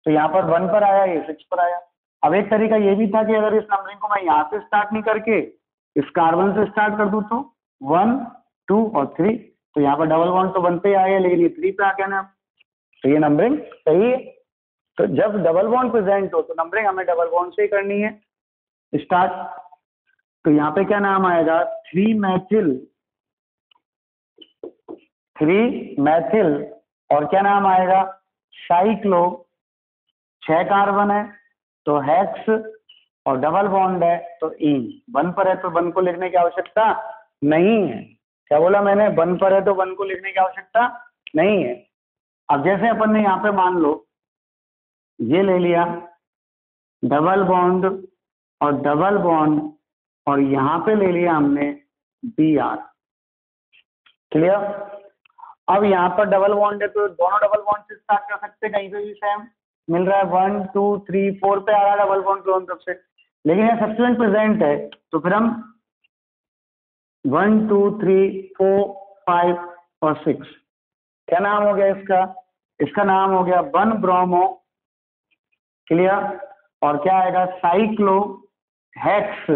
[SPEAKER 1] तो यहाँ पर 1 पर आया, ये 6 पर आया। अब एक तरीका ये भी था कि अगर इस नंबरिंग को मैं यहाँ से स्टार्ट नहीं करके इस कार्बन से स्टार्ट कर दूं तो 1 2 और 3, तो यहाँ पर डबल बॉन्ड तो 1 पे आया लेकिन ये 3 पे आ गया ना, तो ये नंबरिंग सही है। तो जब डबल बॉन्ड प्रेजेंट हो तो नंबरिंग हमें डबल बॉन्ड से ही करनी है स्टार्ट। तो यहाँ पे क्या नाम आएगा? 3 मैथिल और क्या नाम आएगा? साइक्लो। 6 कार्बन है तो हेक्स और डबल बॉन्ड है तो इन। 1 पर है तो 1 को लिखने की आवश्यकता नहीं है। क्या बोला मैंने? 1 पर है तो 1 को लिखने की आवश्यकता नहीं है। अब जैसे अपन ने यहाँ पे मान लो ये ले लिया डबल बॉन्ड और डबल बॉन्ड और यहाँ पे ले लिया हमने Br। क्लियर? अब यहाँ पर डबल बॉन्ड है तो दोनों डबल बॉन्ड से स्टार्ट कर सकते हैं, कहीं पे भी सेम मिल रहा है। 1 2 3 4 पे आ रहा है डबल बॉन्ड दोनों तरफ से, लेकिन ये सब्स्टिट्यूएंट प्रेजेंट है तो फिर हम 1 2 3 4 5 और 6। क्या नाम हो गया इसका? इसका नाम हो गया 1 ब्रोमो। क्लियर? और क्या आएगा? Cyclo hex.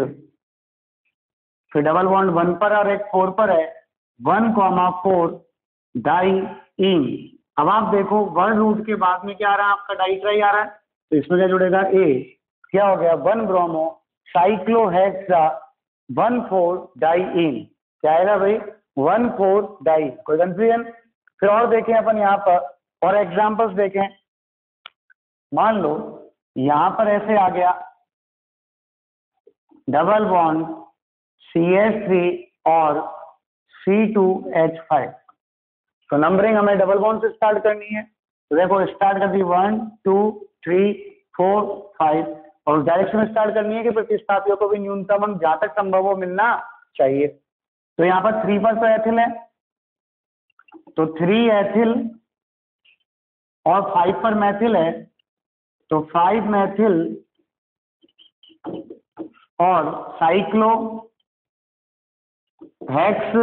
[SPEAKER 1] फिर डबल बॉन्ड 1 पर और एक 4 पर है, 1,4 डाई इन। अब आप देखो वर्ड रूट के बाद में क्या आ रहा है आपका? डाई ट्राई आ रहा है, तो इसमें क्या जुड़ेगा? ए। क्या हो गया? 1 ब्रोमो साइक्लो हेक्सा 1,4 डाई इन। क्या आएगा भाई? 1,4 डाई। कोई कंफ्यूजन? फिर और देखें अपन यहाँ पर और एग्जांपल्स देखें। मान लो यहाँ पर ऐसे आ गया डबल बॉन्ड CH3 और C2H5, तो नंबरिंग हमें डबल बॉन्ड से स्टार्ट करनी है। तो देखो स्टार्ट कर दी 1 2 3 4 5 और उस डायरेक्शन में स्टार्ट करनी है कि प्रतिस्थापियों को भी न्यूनतम जहां तक संभव हो मिलना चाहिए। तो यहाँ पर 3 पर तो एथिल है तो 3 एथिल और 5 पर मैथिल है तो 5 मैथिल और साइक्लो हेक्स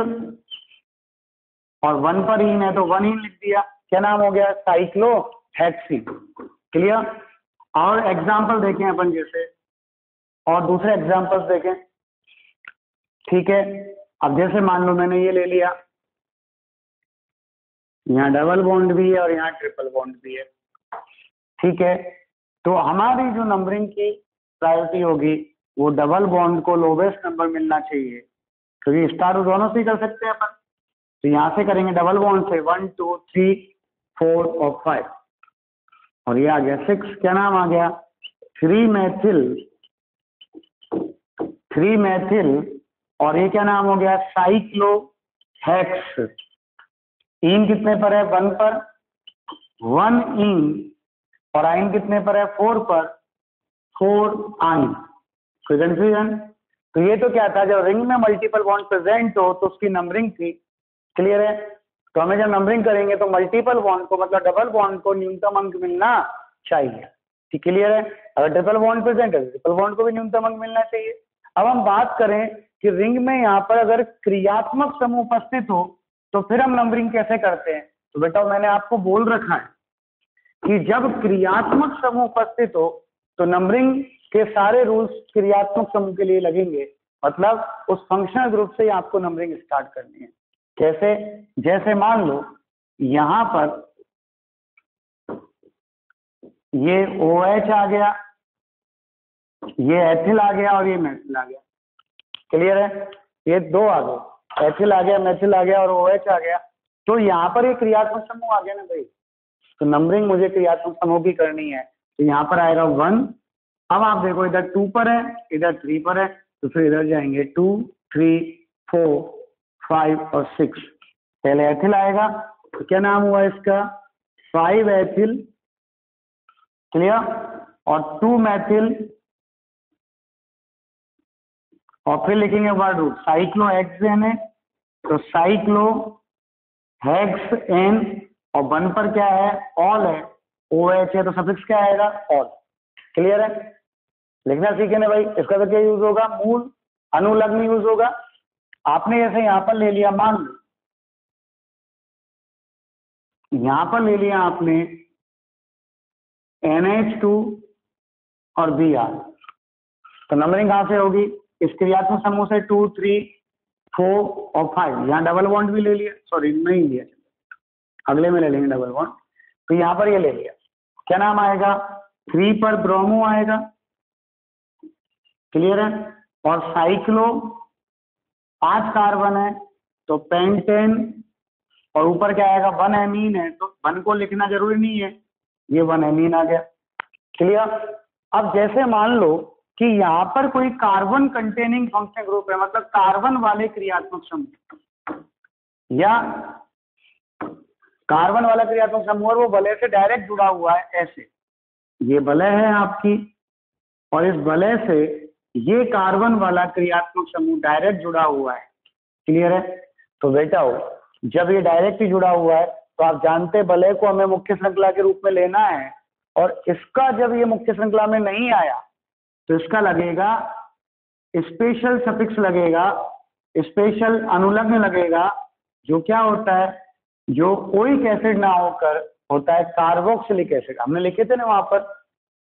[SPEAKER 1] और 1 पर इन है तो 1 इन लिख दिया। क्या नाम हो गया? Cyclo hexyne. क्लियर? और एग्जांपल देखें अपन जैसे, और दूसरे एग्जांपल्स देखें। ठीक है? अब जैसे मान लो मैंने ये ले लिया, यहाँ डबल बॉन्ड भी है और यहाँ ट्रिपल बॉन्ड भी है। ठीक है? तो हमारी जो नंबरिंग की प्रायोरिटी होगी वो डबल बॉन्ड को लोवेस्ट नंबर मिलना चाहिए, क्योंकि स्टार्ट दोनों से ही कर सकते हैं अपन। तो यहाँ से करेंगे डबल बॉन्ड से 1 2 3 4 और 5 और ये आ गया 6। क्या नाम आ गया? 3 मैथिल और ये क्या नाम हो गया? Cyclo hex. इन कितने पर है? 1 पर, 1 इन, और आइन कितने पर है? 4 पर, 4 आइन। कोई कंफ्यूजन? तो ये तो क्या था, जब रिंग में मल्टीपल बॉन्ड प्रेजेंट हो तो उसकी नंबरिंग थी। क्लियर है? तो हमें जब नंबरिंग करेंगे तो मल्टीपल बॉन्ड को मतलब डबल बॉन्ड को न्यूनतम अंक मिलना चाहिए। क्लियर है? अगर ट्रिपल बॉन्ड प्रेजेंट है ट्रिपल बॉन्ड को भी न्यूनतम अंक मिलना चाहिए। अब हम बात करें कि रिंग में यहाँ पर अगर क्रियात्मक समूह उपस्थित हो तो फिर हम नंबरिंग कैसे करते हैं? तो बेटा मैंने आपको बोल रखा है कि जब क्रियात्मक समूह उपस्थित हो तो नंबरिंग के सारे रूल्स क्रियात्मक समूह के लिए लगेंगे, मतलब उस फंक्शनल ग्रुप से ही आपको नंबरिंग स्टार्ट करनी है। कैसे? जैसे मान लो यहां पर ये OH आ गया, ये एथिल आ गया और ये मेथिल आ गया। क्लियर है? ये दो आ गए, एथिल आ गया, मेथिल आ गया और OH आ गया। तो यहाँ पर ये क्रियात्मक समूह आ गया ना भाई, तो नंबरिंग मुझे क्रियात्मक समूह की करनी है। तो यहाँ पर आएगा 1। अब आप देखो इधर 2 पर है, इधर 3 पर है, तो फिर इधर जाएंगे 2, 3, 4, 5 और 6। पहले एथिल आएगा, तो क्या नाम हुआ इसका? 5 एथिल। क्लियर? और 2 मेथिल और फिर लिखेंगे वर्ड रूट साइक्लोहेक्सेन है, तो साइक्लो हेक्स एन और 1 पर क्या है? ऑल है, OH है, तो सफिक्स क्या आएगा? ऑल। क्लियर है? लिखना सीखे ना भाई। इसका तो क्या यूज होगा? मूल अनुलग्न यूज होगा। आपने जैसे यहां पर ले लिया, मान लो यहां पर ले लिया आपने NH2 और Br, तो नंबरिंग कहां से होगी? इस क्रियात्मक समूह से 2, 3, 4 और 5। यहाँ डबल बॉन्ड भी ले लिया, सॉरी नहीं लिया, अगले में ले लेंगे डबल बॉन्ड। तो यहाँ पर ये ले लिया, क्या नाम आएगा? 3 पर ब्रोमो आएगा। क्लियर है? और साइक्लो 5 कार्बन है, तो पेंटेन, और ऊपर क्या आएगा? 1 एमीन है, तो 1 को लिखना जरूरी नहीं है, ये 1 एमीन आ गया। क्लियर? अब जैसे मान लो कि यहाँ पर कोई कार्बन कंटेनिंग फंक्शन ग्रुप है, मतलब कार्बन वाले क्रियात्मक समूह, या कार्बन वाला क्रियात्मक समूह और वो वलय से डायरेक्ट जुड़ा हुआ है। ऐसे ये वलय है आपकी, और इस वलय से ये कार्बन वाला क्रियात्मक समूह डायरेक्ट जुड़ा हुआ है। क्लियर है? तो बेटा हो जब ये डायरेक्ट ही जुड़ा हुआ है तो आप जानते हैं वलय को हमें मुख्य श्रृंखला के रूप में लेना है, और इसका जब ये मुख्य श्रृंखला में नहीं आया तो इसका लगेगा स्पेशल सफिक्स लगेगा, स्पेशल अनुलग्न लगेगा, जो क्या होता है? जो ओइक एसिड ना होकर होता है कार्बोक्सिलिक एसिड। हमने लिखे थे ना वहां पर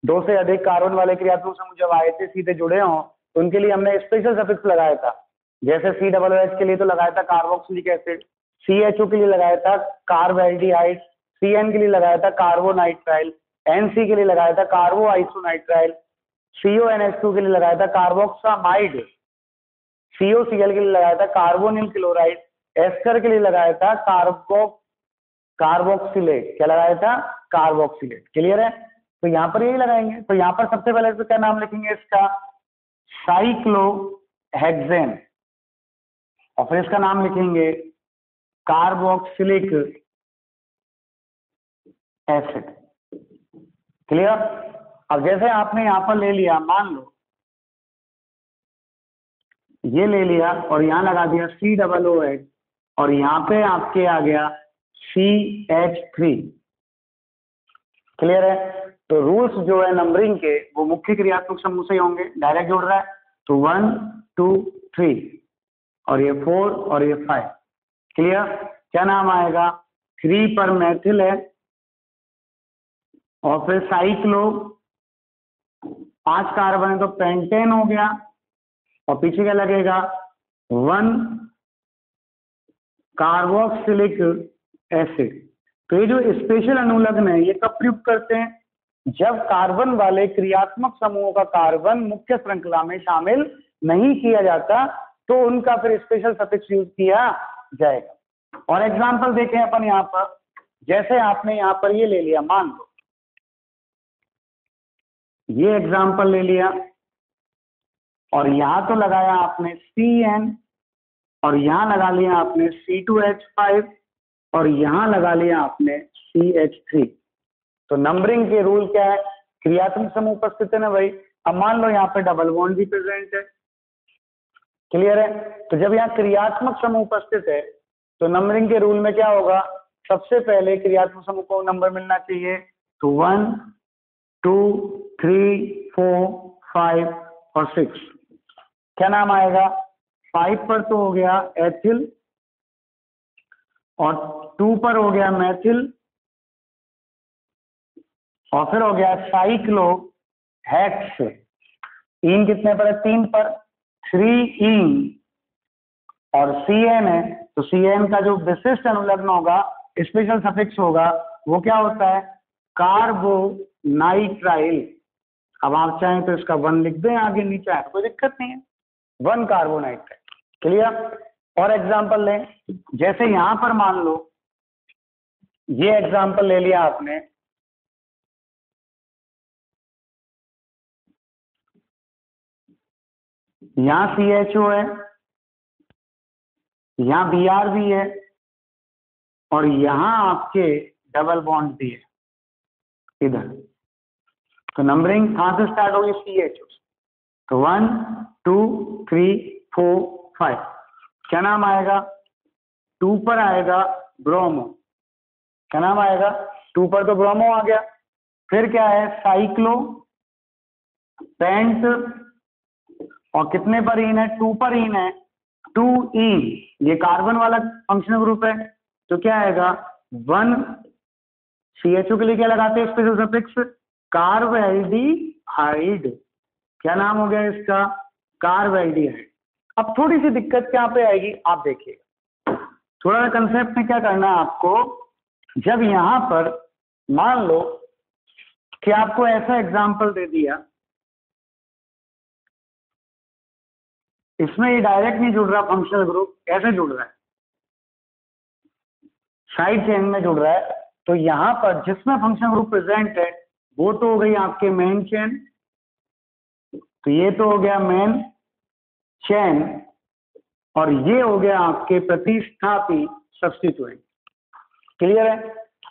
[SPEAKER 1] 2 से अधिक कार्बन वाले क्रियात्मक समूह जब आए थे सीधे जुड़े हों तो उनके लिए हमने स्पेशल सफिक्स लगाया था। जैसे COOH के लिए तो लगाया था कार्बोक्सिलिक एसिड, CHO के लिए लगाया था कार्बोएल्डिहाइड, CN के लिए लगाया था कार्बोनाइट्राइल, NC के लिए लगाया था कार्बो आइसोनाइट्राइल, CONH2 के लिए लगाया था कार्बोक्सामाइड, COCl के लिए लगाया था कार्बोनिल क्लोराइड, एस्टर के लिए लगाया था कार्बोक्सिलेट। क्या लगाया था? कार्बोक्सिलेट। क्लियर है? तो यहाँ पर यही लगाएंगे। तो यहाँ पर सबसे पहले तो क्या नाम लिखेंगे इसका? साइक्लोहेक्सेन, और फिर इसका नाम लिखेंगे कार्बोक्सिलिक एसिड। क्लियर? अब जैसे आपने यहाँ पर ले लिया, मान लो ये ले लिया और यहाँ लगा दिया COOH, और यहाँ पे आपके आ गया CH3। क्लियर है? तो रूल्स जो है नंबरिंग के वो मुख्य क्रियात्मक समूह से होंगे, डायरेक्ट जोड़ रहा है, तो 1, 2, 3 और ये 4 और ये 5। क्लियर? क्या नाम आएगा? 3 पर मेथिल है, और फिर साइक्लो 5 कार्बन है तो पेंटेन हो गया, और पीछे क्या लगेगा? 1 कार्बोक्सिलिक एसिड। तो ये जो स्पेशल अनुलग्न है ये कब प्रयुक्त करते हैं? जब कार्बन वाले क्रियात्मक समूहों का कार्बन मुख्य श्रृंखला में शामिल नहीं किया जाता तो उनका फिर स्पेशल सफिक्स यूज किया जाएगा। और एग्जांपल देखें अपन यहाँ पर, जैसे आपने यहाँ पर ये ले लिया, मान लो ये एग्जांपल ले लिया, और यहां तो लगाया आपने CN, और यहां लगा लिया आपने C2H5, और यहां लगा लिया आपने CH3। तो नंबरिंग के रूल क्या है? क्रियात्मक समूह उपस्थित है ना भाई। अब मान लो यहाँ पे डबल बॉन्ड भी प्रेजेंट है। क्लियर है? तो जब यहाँ क्रियात्मक समूह उपस्थित है तो नंबरिंग के रूल में क्या होगा? सबसे पहले क्रियात्मक समूह को नंबर मिलना चाहिए, तो 1, 2, 3, 4, 5 और 6। क्या नाम आएगा? 5 पर तो हो गया एथिल, और 2 पर हो गया मैथिल, और फिर हो गया साइक्लो हेक्स। इन कितने पर है? 3 पर, 3 इन, और CN है तो CN का जो विशिष्ट अनुलग्न होगा, स्पेशल सफिक्स होगा, वो क्या होता है? कार्बोनाइट्राइल। अब आप चाहें तो इसका 1 लिख दें आगे नीचे, है कोई दिक्कत नहीं है, 1 कार्बोनाइट्राइल। क्लियर? और एग्जांपल लें, जैसे यहां पर मान लो, ये एग्जांपल ले लिया आपने, यहां CHO है, यहां Br भी है, और यहां आपके डबल बॉन्ड भी है इधर। तो नंबरिंग कहां से स्टार्ट होगी? CHO। तो 1, 2, 3, 4, 5। क्या नाम आएगा? 2 पर आएगा ब्रोमो। क्या नाम आएगा? 2 पर तो ब्रोमो आ गया। फिर क्या है? साइक्लो पेंट, और कितने पर इन है? 2 पर इन है, 2 इन, ये कार्बन वाला फंक्शनल ग्रुप है, तो क्या आएगा? 1। CHO के लिए क्या लगाते हैं स्पेशल सफिक्स? कार्बेल्डिहाइड। क्या नाम हो गया इसका? कार्बेल्डिहाइड। अब थोड़ी सी दिक्कत क्या पे आएगी, आप देखिए। थोड़ा कंसेप्ट में क्या करना है आपको, जब यहां पर मान लो कि आपको ऐसा एग्जांपल दे दिया, इसमें ये डायरेक्ट नहीं जुड़ रहा फंक्शनल ग्रुप, ऐसे जुड़ रहा है, साइड चेन में जुड़ रहा है, तो यहां पर जिसमें फंक्शनल ग्रुप प्रेजेंट है वो तो हो गई आपके मेन चेन, तो ये तो हो गया मेन चेन, और ये हो गया आपके प्रतिस्थापी सब्स्टिट्यूएंट। क्लियर है?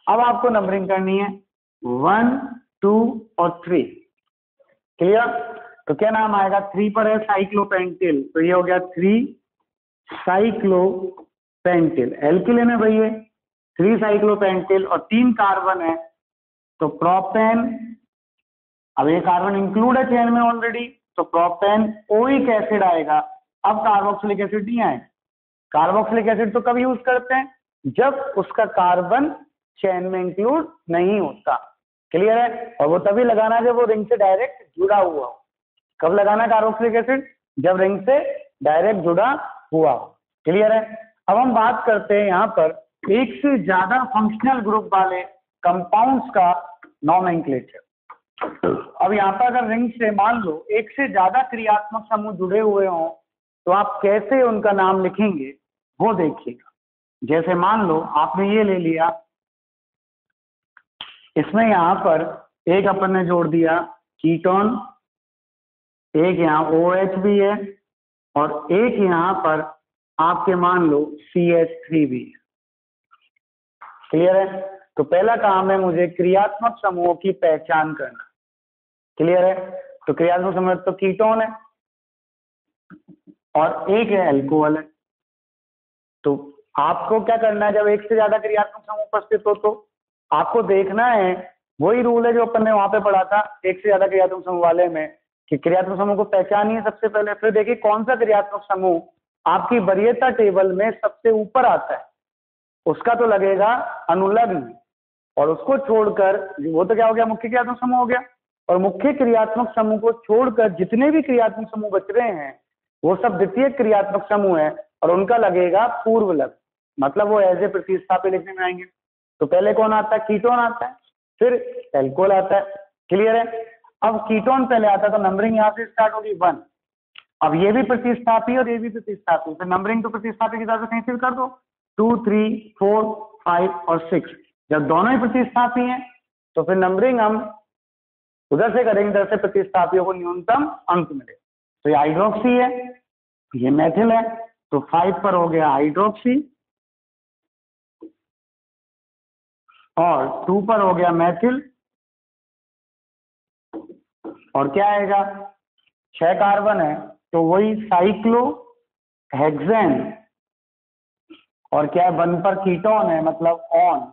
[SPEAKER 1] अब आपको नंबरिंग करनी है 1, 2 और 3। क्लियर? तो क्या नाम आएगा? 3 पर है साइक्लोपेंटिल, तो ये हो गया 3 साइक्लोपेंटिल। एल्किलिन है भाई ये, 3 साइक्लोपेंटिल, और 3 कार्बन है, तो प्रोपेन। अब ये कार्बन इंक्लूड है चेन में ऑलरेडी, तो प्रोपेन ओइक एसिड आएगा। अब कार्बोक्सिलिक एसिड नहीं आएगा। कार्बोक्सिलिक एसिड तो कब यूज करते हैं? जब उसका कार्बन चेन में इंक्लूड नहीं होता। क्लियर है? और वो तभी लगाना जब वो रिंग से डायरेक्ट जुड़ा हुआ हो। कब लगाना कार्बोक्सिलिक एसिड? जब रिंग से डायरेक्ट जुड़ा हुआ हो। क्लियर है? अब हम बात करते हैं यहाँ पर एक से ज्यादा फंक्शनल ग्रुप वाले कंपाउंड्स का नोमेनक्लेचर। अब यहाँ पर अगर रिंग से मान लो एक से ज्यादा क्रियात्मक समूह जुड़े हुए हों, तो आप कैसे उनका नाम लिखेंगे वो देखिएगा। जैसे मान लो आपने ये ले लिया, इसमें यहाँ पर एक अपन ने जोड़ दिया कीटोन, एक यहाँ OH भी है, और एक यहाँ पर आपके मान लो CH3 भी है। क्लियर है? तो पहला काम है मुझे क्रियात्मक समूहों की पहचान करना। क्लियर है? तो क्रियात्मक समूह तो कीटोन है और एक है अल्कोहल है। तो आपको क्या करना है, जब एक से ज्यादा क्रियात्मक समूह उपस्थित हो तो आपको देखना है, वही रूल है जो अपन ने वहां पे पढ़ा था एक से ज्यादा क्रियात्मक समूह वाले में, कि क्रियात्मक समूह को पहचानिए सबसे पहले, फिर देखिए कौन सा क्रियात्मक समूह आपकी वरीयता टेबल में सबसे ऊपर आता है, उसका तो लगेगा अनुलग्न, और उसको छोड़कर वो तो क्या हो गया, मुख्य क्रियात्मक समूह हो गया। और मुख्य क्रियात्मक समूह को छोड़कर जितने भी क्रियात्मक समूह बच रहे हैं वो सब द्वितीय क्रियात्मक समूह है, और उनका लगेगा पूर्व लग्न, मतलब वो एज ए प्रतिस्थापी लिखने में आएंगे। तो पहले कौन आता है? कीटोन आता है, फिर एल्कोहल आता है। क्लियर है? अब कीटोन पहले आता है तो नंबरिंग यहाँ से स्टार्ट होगी 1। अब ये भी प्रतिस्थापी और ये भी प्रतिस्थापी, तो नंबरिंग तो प्रतिस्थापी की तरह से कहीं से कर दो, 2, 3, 4, 5 और 6। जब दोनों ही प्रतिस्थापी हैं तो फिर नंबरिंग हम उधर से करेंगे, इधर से प्रतिस्थापियों को न्यूनतम अंक मिले। तो ये हाइड्रोक्सी है, ये मेथिल है, तो 5 पर हो गया हाइड्रोक्सी, और 2 पर हो गया मेथिल, और क्या आएगा, 6 कार्बन है तो वही साइक्लो हेक्सेन, और क्या है 1 पर कीटोन है मतलब ऑन।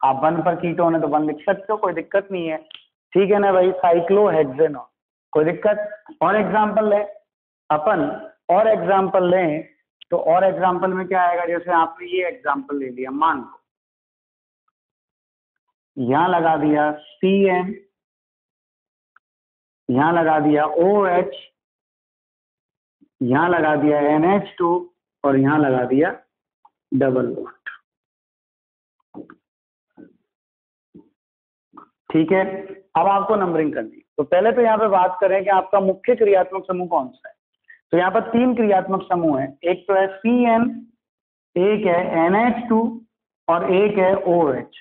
[SPEAKER 1] आप 1 पर कीटोन है तो 1 लिख सकते हो, कोई दिक्कत नहीं है। ठीक है ना भाई, साइक्लोहेक्सेनॉन। कोई दिक्कत? और एग्जांपल लें अपन, और एग्जांपल लें तो और एग्जांपल में क्या आएगा, जैसे आपने ये एग्जांपल ले लिया, मान लो यहां लगा दिया CN, यहां लगा दिया OH, यहां लगा दिया NH2 और यहां लगा दिया डबल बॉन्ड। ठीक है, अब आपको नंबरिंग करनी है। तो पहले तो यहाँ पे बात करें कि आपका मुख्य क्रियात्मक समूह कौन सा है। तो यहाँ पर 3 क्रियात्मक समूह है, एक तो है CN, एक है NH2 और एक है OH।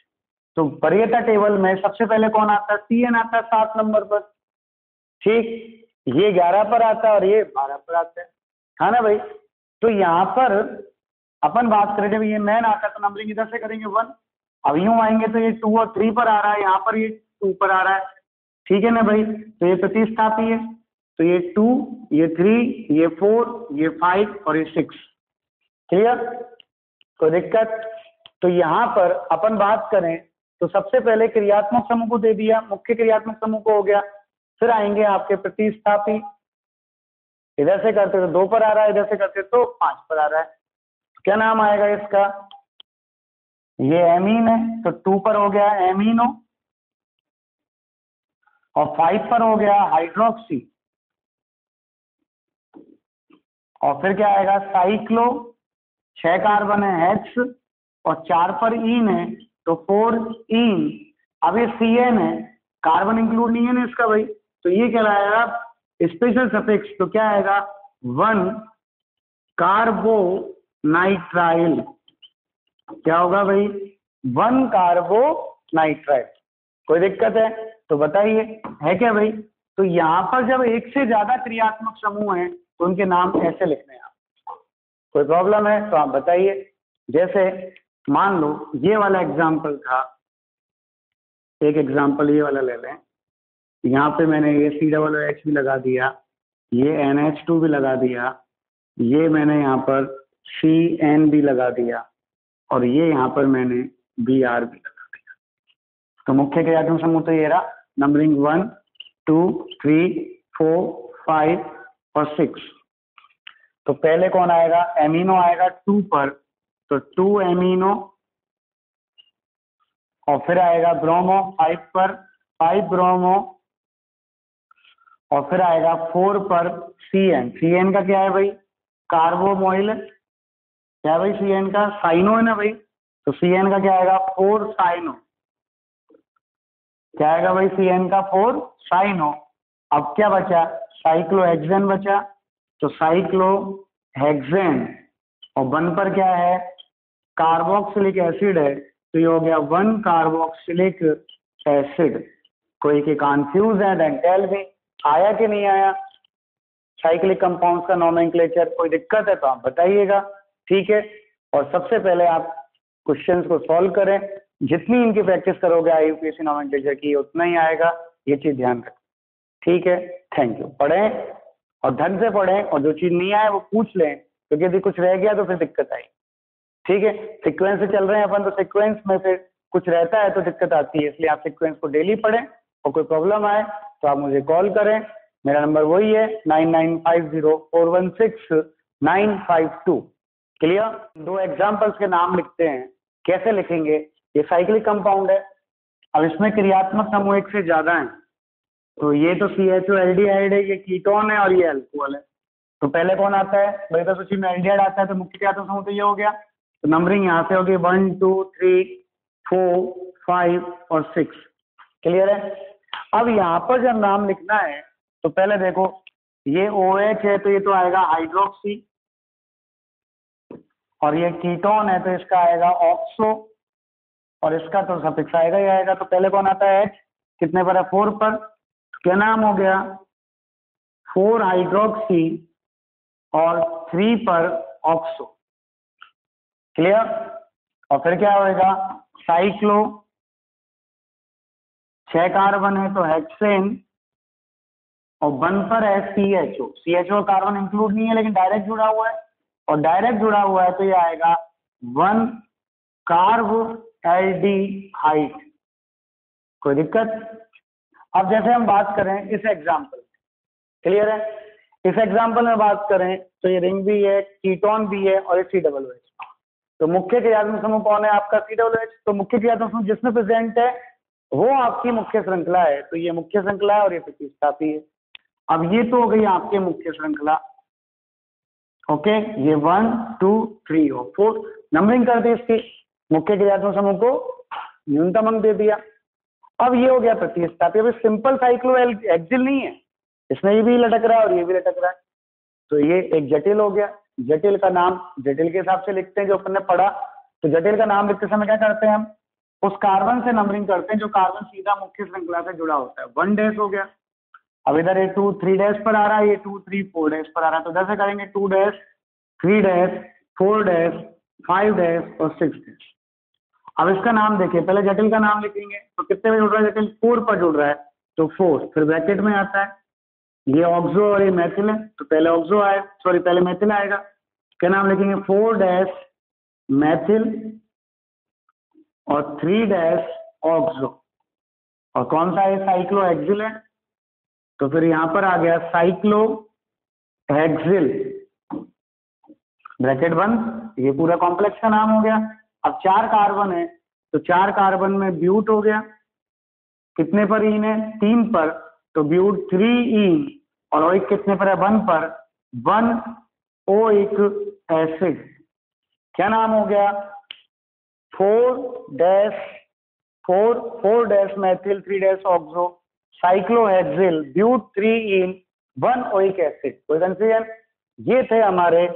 [SPEAKER 1] तो वरीयता टेबल में सबसे पहले कौन आता है? CN आता है 7 नंबर पर। ठीक, ये 11 पर आता है और ये 12 पर आता है ना भाई। तो यहाँ पर अपन बात करें, जब ये मैन आता है तो नंबरिंग इधर से करेंगे 1। अब यूं आएंगे तो ये 2 और 3 पर आ रहा है, यहाँ पर ये 2 पर आ रहा है। ठीक है ना भाई, तो ये प्रतिस्थापी है, तो ये 2, ये 3, ये 4, ये 5 और ये 6। क्लियर? कोई दिक्कत? तो यहाँ पर अपन बात करें तो सबसे पहले क्रियात्मक समूह को दे दिया, मुख्य क्रियात्मक समूह को हो गया। फिर आएंगे आपके प्रतिस्थापी, इधर से करते तो 2 पर आ रहा है, इधर से करते तो 5 पर आ रहा है। क्या नाम आएगा इसका? ये एमीन है तो 2 पर हो गया एमीनो, और 5 पर हो गया हाइड्रोक्सी, और फिर क्या आएगा? साइक्लो, 6 कार्बन है हेक्स, और 4 पर ईन है तो 4 ईन। अब ये CN है, कार्बन इंक्लूड नहीं है ना इसका भाई, तो ये कहलाएगा स्पेशल सफिक्स। तो क्या आएगा? 1 कार्बोनाइट्राइल। क्या होगा भाई? 1 कार्बोनाइट्राइल। कोई दिक्कत है तो बताइए, है क्या भाई? तो यहाँ पर जब एक से ज्यादा क्रियात्मक समूह हैं तो उनके नाम ऐसे लिखने हैं आप। कोई प्रॉब्लम है तो आप बताइए। जैसे मान लो ये वाला एग्जाम्पल था, एक एग्जाम्पल ये वाला ले लें, यहाँ पे मैंने ये COOH भी लगा दिया, ये NH2 भी लगा दिया, ये मैंने यहाँ पर CN भी लगा दिया, और ये यहाँ पर मैंने Br भी लगा दिया। तो मुख्य क्रियात्मक समूह तो ये रहा, नंबरिंग 1, 2, 3, 4, 5 और 6। तो पहले कौन आएगा? एमिनो आएगा 2 पर, तो 2 एमिनो, और फिर आएगा ब्रोमो 5 पर, 5 ब्रोमो, और फिर आएगा 4 पर CN। CN का क्या है भाई? कार्बोमोइल। क्या भाई? CN का साइनो है ना भाई, तो CN का क्या आएगा? 4 साइनो। क्या आएगा भाई? CN का 4 साइनो। अब क्या बचा? साइक्लोहेक्सेन बचा, तो साइक्लोहेक्सेन, और 1 पर क्या है? कार्बोक्सिलिक एसिड है, तो ये हो गया 1 कार्बोक्सिलिक एसिड। कोई के कंफ्यूज है देन टेल मी, आया कि नहीं आया साइक्लिक कंपाउंड्स का नोमेनक्लेचर? कोई दिक्कत है तो आप बताइएगा। ठीक है, और सबसे पहले आप क्वेश्चंस को सॉल्व करें, जितनी इनकी प्रैक्टिस करोगे IUPAC नोमेनक्लेचर की उतना ही आएगा, ये चीज ध्यान रखें। ठीक है, थैंक यू। पढ़ें और ढंग से पढ़ें, और जो चीज नहीं आए वो पूछ लें, क्योंकि यदि कुछ रह गया तो फिर दिक्कत आई। ठीक है, सीक्वेंस से चल रहे हैं अपन, तो सीक्वेंस में फिर कुछ रहता है तो दिक्कत आती है, इसलिए आप सीक्वेंस को डेली पढ़ें, और कोई प्रॉब्लम आए तो आप मुझे कॉल करें। मेरा नंबर वही है 9950416952। क्लियर? 2 एग्जाम्पल्स के नाम लिखते हैं, कैसे लिखेंगे? ये साइक्लिक कंपाउंड है, अब इसमें क्रियात्मक समूह एक से ज्यादा है, तो ये तो CHO एल्डिहाइड है, ये कीटोन है और ये अल्कोहल है। तो पहले कौन आता है भाई? तो सूची में एल्डिहाइड आता है, तो मुख्य क्रियात्मक समूह तो ये हो गया। तो नंबरिंग यहाँ से होगी 1, 2, 3, 4, 5 और 6। क्लियर है? अब यहाँ पर जब नाम लिखना है तो पहले देखो, ये OH है तो ये तो आएगा हाइड्रोक्सी, और ये कीटोन है तो इसका आएगा ऑक्सो, और इसका तो सफिक्स आएगा ही आएगा। तो पहले कौन आता है? H। कितने पर है? 4 पर। क्या नाम हो गया? 4 हाइड्रोक्सी और 3 पर ऑक्सो। क्लियर? और फिर क्या होएगा? साइक्लो, 6 कार्बन है तो हेक्सेन, और 1 पर है CHO। CHO कार्बन इंक्लूड नहीं है लेकिन डायरेक्ट जुड़ा हुआ है, और डायरेक्ट जुड़ा हुआ है तो ये आएगा 1 कार्ब एल्डिहाइड। कोई दिक्कत? अब जैसे हम बात करें इस एग्जाम्पल, क्लियर है, इस एग्जाम्पल में बात करें तो ये रिंग भी है, कीटोन भी है और ये COOH। तो मुख्य क्रियात्मक समूह कौन है आपका? COOH। तो मुख्य क्रियात्मक समूह जिसमें प्रेजेंट है वो आपकी मुख्य श्रृंखला है, तो ये मुख्य श्रृंखला है और ये प्रतिस्थापी है। अब ये तो हो गई आपके मुख्य श्रृंखला, ओके, ये 1 2 3 और 4 नंबरिंग कर दी इसकी, मुख्य क्रियात्मक समूह को न्यूनतम अंक दे दिया। अब ये हो गया प्रतिस्थापी। अब सिंपल साइक्लोहेक्सिल नहीं है, इसमें ये भी लटक रहा है और ये भी लटक रहा है, तो ये एक जटिल हो गया। जटिल का नाम जटिल के हिसाब से लिखते हैं जो अपन ने पढ़ा। तो जटिल का नाम लिखते समय क्या करते हैं हम? उस कार्बन से नंबरिंग करते हैं जो कार्बन सीधा मुख्य श्रृंखला से जुड़ा होता है। 1 डैश हो गया। अब इधर ये 2 3 डैश पर आ रहा है, ये 2 3 4 डैश पर आ रहा है, तो इधर से करेंगे 2 डैश 3 डैश 4 डैश 5 डैश और 6 डैश। अब इसका नाम देखिए, पहले जटिल का नाम लिखेंगे तो कितने में जुड़ रहा है? जटिल 4 पर जुड़ रहा है, तो 4 फिर ब्रैकेट में आता है, ये ऑक्सो और ये मैथिल है, तो पहले ऑक्सो आए, सॉरी पहले मैथिल आएगा। क्या नाम लिखेंगे? 4 डैश मैथिल और 3 डैश ऑक्सो। और कौन सा है? साइक्लोहेक्सिल है, तो फिर यहां पर आ गया साइक्लोहेक्सिल, ब्रैकेट बंद, ये पूरा कॉम्प्लेक्स का नाम हो गया। अब 4 कार्बन है, तो 4 कार्बन में ब्यूट हो गया, कितने पर ईन है? 3 पर, तो ब्यूट 3 ईन, और ओइक कितने पर है? 1 पर, 1 ओइक एसिड। क्या नाम हो गया? 4 dash methyl 3 dash oxo cyclohexyl but 3 ene 1 oic acid. कोई कंफ्यूजन? ये थे हमारे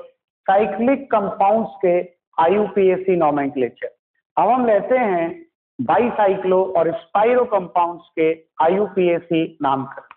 [SPEAKER 1] साइक्लिक कंपाउंड्स के IUPAC नोमेनक्लेचर। अब हम लेते हैं बाईसाइक्लो और स्पाइरो कंपाउंड्स के IUPAC नामकरण।